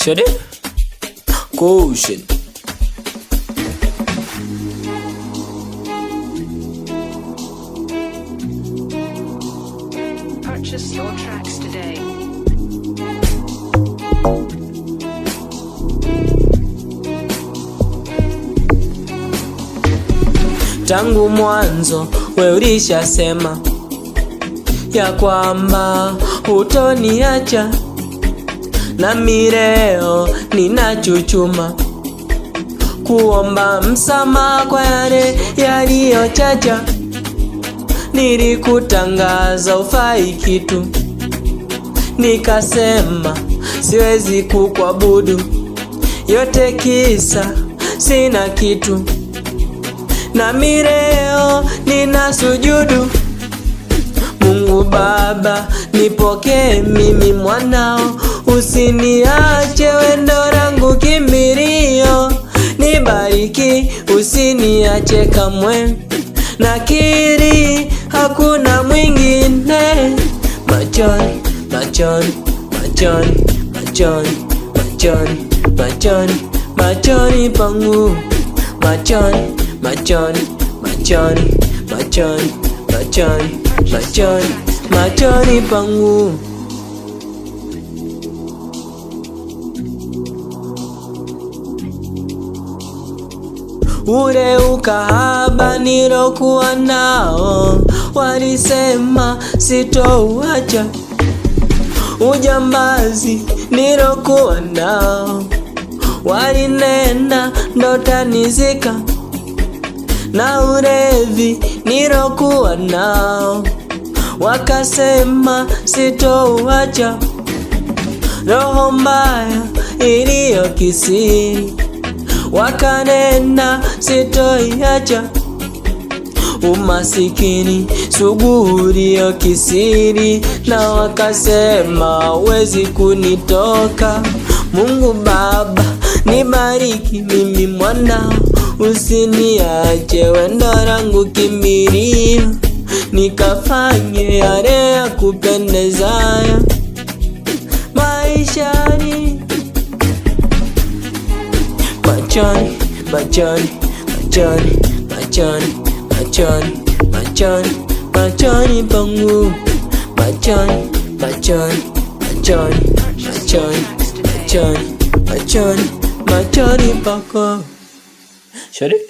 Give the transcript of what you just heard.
Shut it. Caution. Purchase your tracks today. Tangu mwanzo we ulishasema ya kwamba hutoniacha, nami leo ninachuchuma kuomba msamaha kwa yale yaliyochacha. Nilikutangaza ufai kitu, nikasema siwezi kukuabudu, yote kisa sina kitu. Nami leo ninasujudu. Mungu Baba, nipokee mimi mwanao, usiniache wendo langu kimbilio. Nibariki, usiniache kamwe, nakiri hakuna mwingine. Machoni, machoni, machoni, machoni, machoni, machoni, machoni pangu. Machoni, machoni, machoni, machoni, machoni, machoni, machoni pangu. Ule ukahaba nilokuwa nao, walisema sitouacha. Ujambazi nilokuwa nao, walinena ndotanizika. Na ulevi nilokuwa nao, wakasema sitouacha. Roho mbaya iliyo kisiri, wakanena sitoiacha. Umasikini sugu ulio kisiri, na wakasema wezi kunitoka. Mungu Baba, nibariki mimi mwanao, usiniache wendo langu kimbilio. Nikafanye yale ya kupendezayo maishani. Machoni, machoni, machoni, machoni, machoni, machoni, machoni pangu. Machoni, machoni, machoni, machoni, machoni, machoni, machoni pako. Shut it.